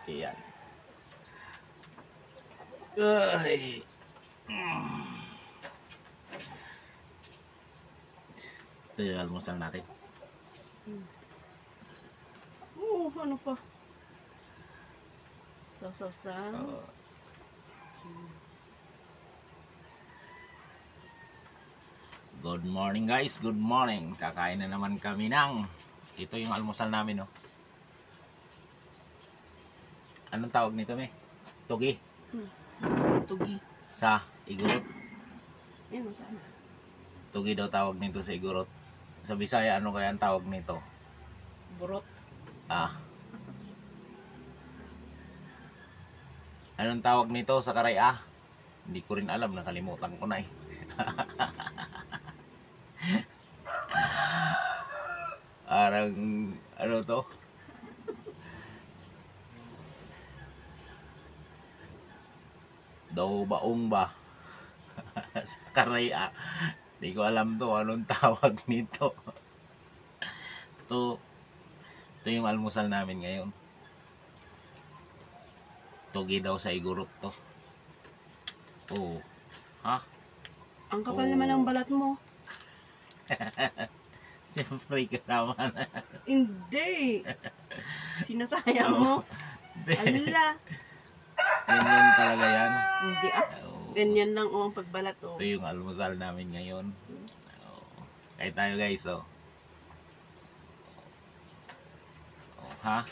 Ayan. Ay. Ito yung almusal natin. Ano pa? Sausaw-saw. Good morning guys, good morning. Kakain na naman kami ng ito yung almusal namin, no. Anong tawag nito, me? Tugi. Tugi. Sa Igorot. Ayun, sana. Tugi daw tawag nito sa Igorot. Sa Bisaya, ano kaya ang tawag nito? Burot. Anong tawag nito sa Karaya? Hindi ko rin alam, nakalimutan ko na eh. Parang, ano to? Daw baong ba? Sa Karaya. Hindi ko alam to, anong tawag nito. Ito yung almusal namin ngayon. Tugi daw sa Igorot to. Oo. Ha? Ang kapal naman ng balat mo. Siyempre kasama na. Hindi. Sinasayang mo. Ala. Ganyan talaga yan. Hindi ganyan lang ang pagbalat Ito yung almusal namin ngayon. Kain tayo guys, ha?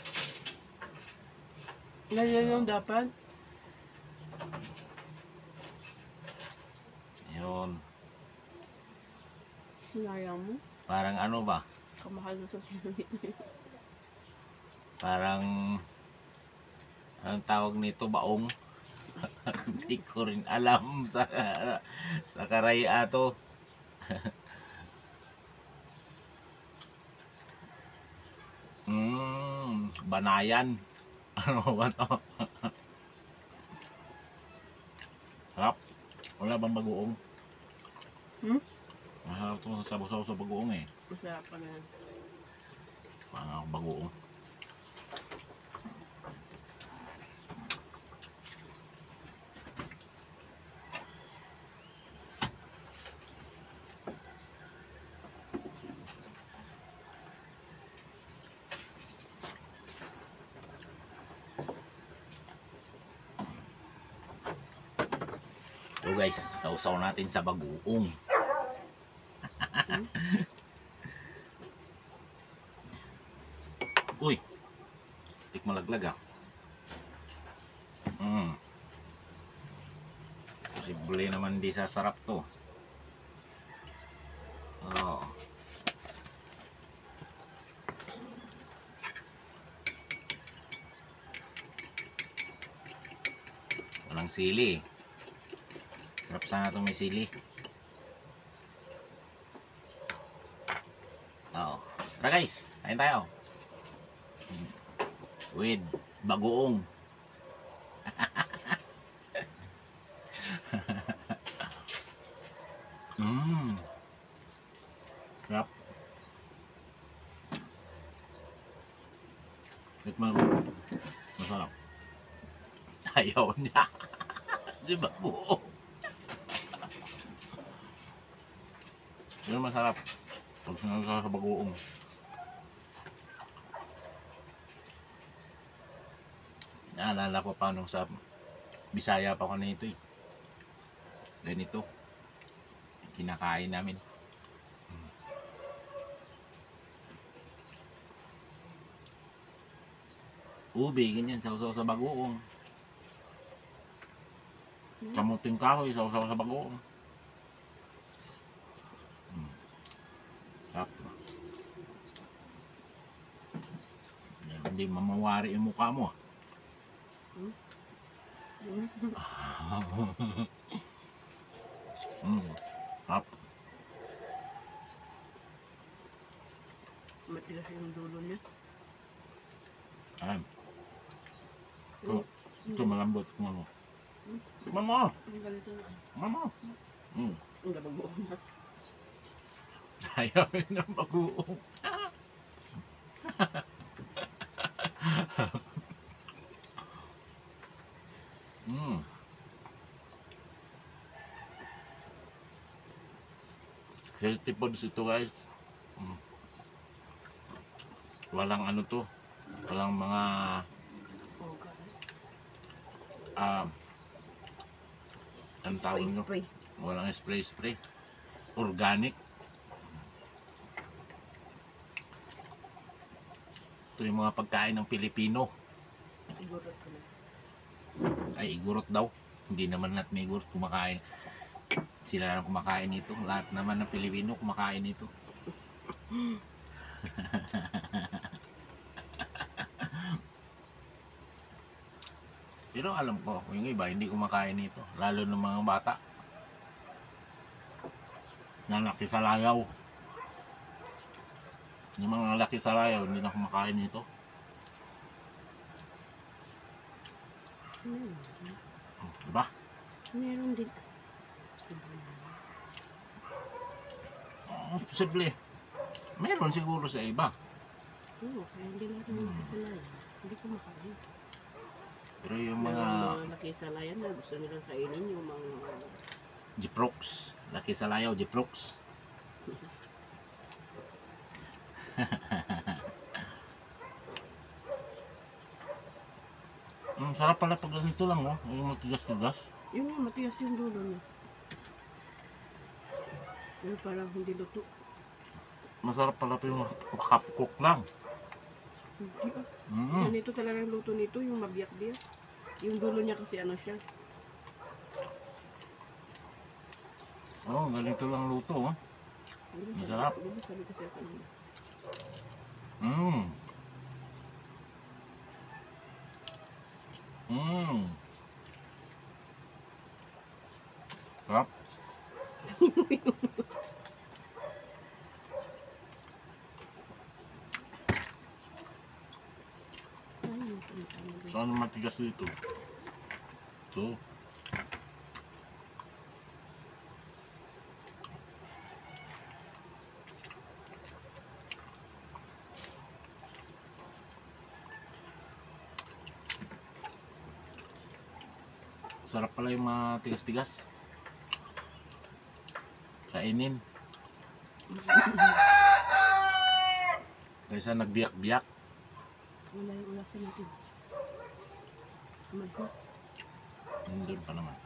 Ganyan lang dapat. Ayun. Sinayang mo. Parang ano ba? Kamahal mo sa pinamit mo. Parang anong tawag nito, baong? Hindi ko rin alam sa Karaya to. Banayan. Ano ba to? Sarap. Wala bang bagoong? Masarap to, sabaw-sabaw sa bagoong eh. Masarap pa na yan. Parang bagoong. So guys, sausaw natin sa bagoong. Uy, tik malaglag ah. Posible naman di sasarap to. Walang sili. Sarap sana itong may sili. Tara guys, kain tayo. With bagoong. Sarap. Tikman mo. Masarap. Ayaw niya. Si bagoong. Yun masarap. Pag sinasama sa bagoong. Naalala ko pa nung sa Bisaya pa ko na ito eh. Ganito. Kinakain namin. Ube, ganyan. Sausaw sa bagoong. Kamuting kahoy, sausaw sa bagoong. Sarap. Hindi mamawari yung mukha mo. Sarap. Matigas yung dulo niya. Ayan. Ito malambot kung ano. Mama! Mama! Ang bagoong na. Ayaw yun ng bagoong. Healthy foods ito guys. Mm. Walang ano to. Walang mga Oh, God. ang tawag nyo. Spray. Walang spray. Organic. Ito yung mga pagkain ng Pilipino. Siguro ko na. Ay, igurot daw. Hindi naman lahat may igurot kumakain. Sila lang kumakain nito. Lahat naman ng Pilipino kumakain nito. Pero alam ko, yung iba hindi kumakain nito. Lalo ng mga bata. Na laki sa layaw. Yung mga laki sa layaw, hindi na kumakain nito. Diba? Meron din. Posible. Meron siguro sa iba. Oo, kaya hindi natin makisalayan. Hindi ko makain. Pero yung Meron mga mga nakisalayan na gusto nilang kainin yung mga Jiprox, laki sa layaw, Jiprox. Sarap pala pag ganito lang, no? Yung matigas-tigas. yun nga, matigas yung dulo niya. Pero parang hindi luto. Masarap pala pa yung half-cook lang. Hindi ah. Mm. Ganito talaga yung luto nito, yung mabiyak-biyak. Yung dulo niya kasi ano siya. Oh, ganito lang luto, oh. Masarap. Diba sabi ko sa'yo kanina? Mm. Mm. Sarap. Ay, yung kumakain na Saan matigas dito? Ito. Sarap pala yung mga tigas-tigas. Kainin. Kaysa nagbiyak-biyak. Wala yung ulasan natin. Umalis na. Doon pa naman.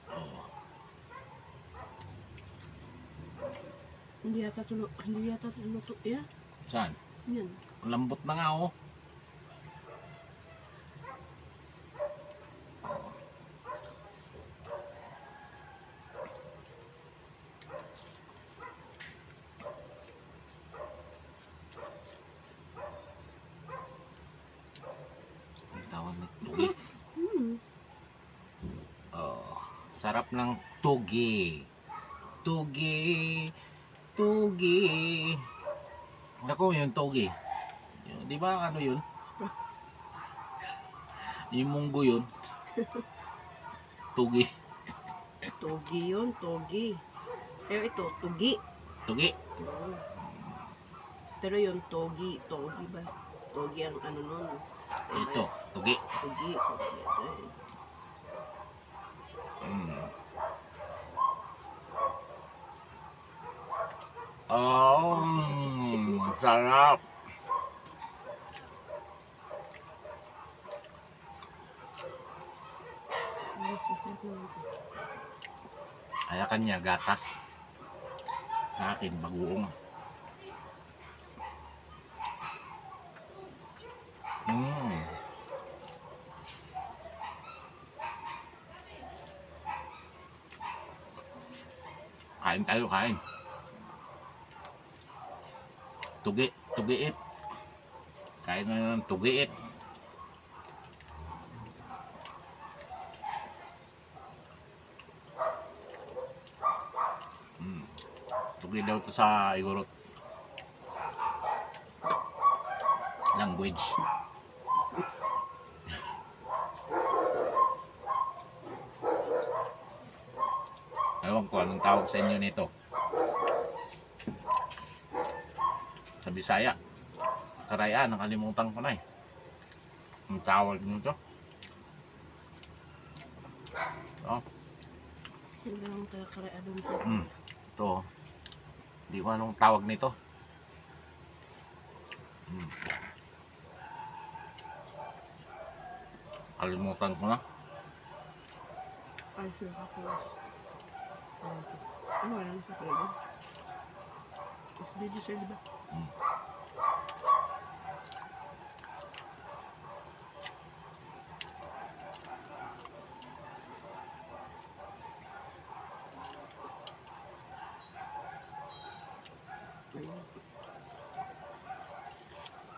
Oh. Hindi yata luto. Yeah, Saan? yan. Lambot na nga, oh. Ang tawag na tugi. Oh, sarap ng tugi. Tugi. Ako yung tugi. Di ba ano yun? Yung munggo yun. Tugi. Togi yun, togi. Pero ito, tugi. Tugi. Oo. Pero yun, togi. Togi ba? Togi ang ano nun. Ito, tugi. Tugi. Mm. Oh, sarap. Mas masarap naman ito. Kaya kanya gatas. Sa akin, bagoong. Kain tayo, kain. Tugiit. Kain na ng tugiit. Tugi daw to sa Igorot language. Ewan ko anong tawag sa inyo nito. Sa Bisaya. Karaya, nakalimutan ko na eh. Ang tawag nito. Oh, Sila lang kaya doon sa ito. Hindi ko anong tawag nito. Kalimutan ko na. ay sila kapulas. Ano wala na kapag mas baby sir, diba? Ayun.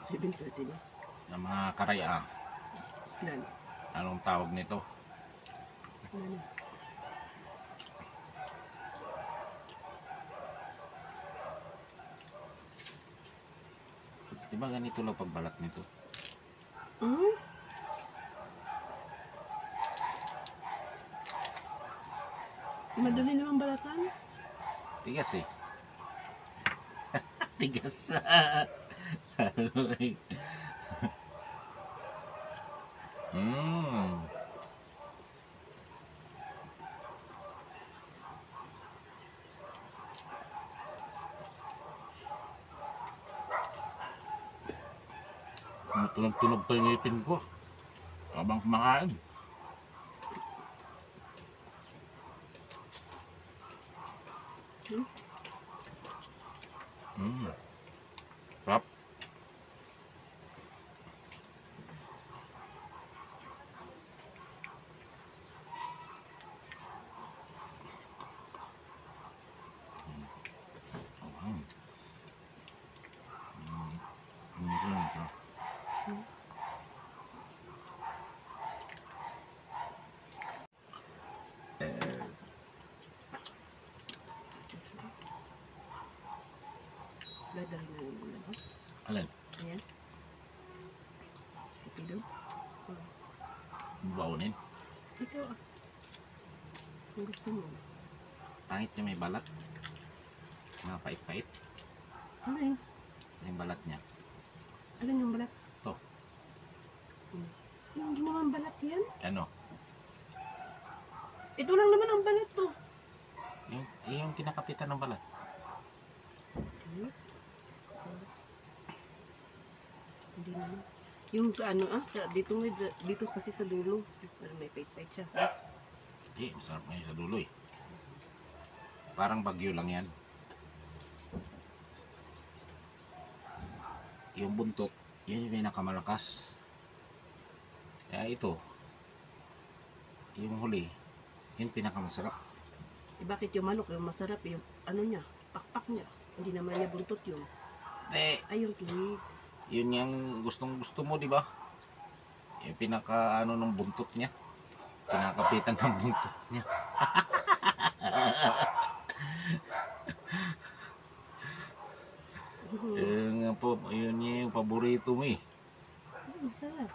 7:30 na. Ng mga karaya. Nan. Anong tawag nito? Nan. Diba ganito lang pagbalat nito? Hmm? Madali naman balatan. Tigas eh. Tigas. Mmm. Tunog-tunog pa yung ngipin ko habang kumakain. Sarap. Dadali na yun na ba? Alin? Ayan. Kapidog. Baunin. Ikaw ah. Kung gusto mo. Pangit niya may balat. Mga pait-pait. Ano yun? Yung balat niya. Ano yung balat? Ito. Hindi naman balat yan. Ano? Ito lang naman ang balat to. Yung kinakapitan ng balat. Hindi naman. Yung sa ano dito kasi sa dulo. May pait-pait siya. Masarap ngayon sa dulo eh. Parang bagyo lang yan. Yung buntot, yun yung pinakamalakas. Kaya ito, yung huli, yun pinakamasarap. Bakit yung manok, yung masarap, yung ano niya, pakpak niya. Hindi naman niya buntot yun. Ay, yung tuwid. Yun yung gustong gusto mo, di ba? Yung pinaka ano ng buntot niya. Kinakapitan ng buntot niya. Nga po, yun yung paborito mo eh. Masarap.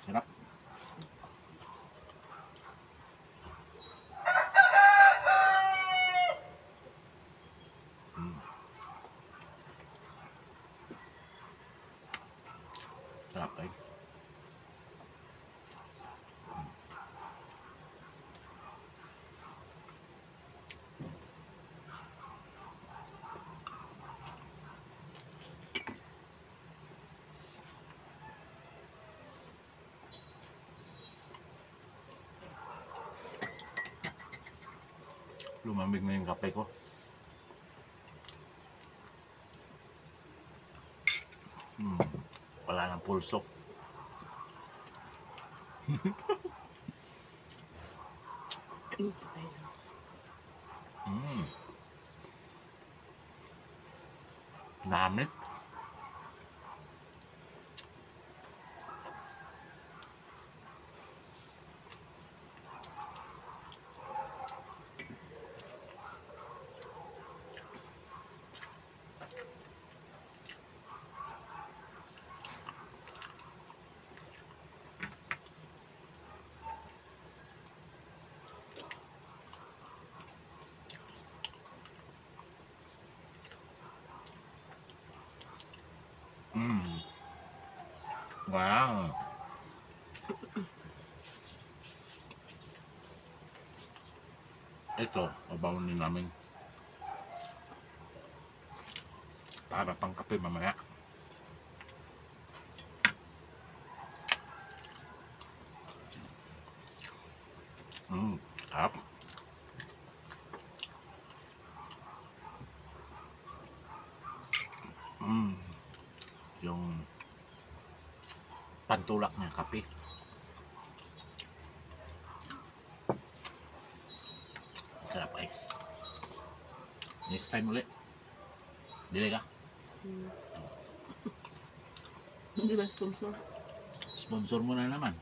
Sarap. Sarap eh. Lumamig na yung kape ko. Wala nang pulso. Patay na. Namit. Wow. Ito, babaunin namin. Para pang kape mamaya. Sarap. Yung pantulak niya kape. Sarap ay. Next time ulit. Bili ka. Hindi ba sponsor? Sponsor mo na naman.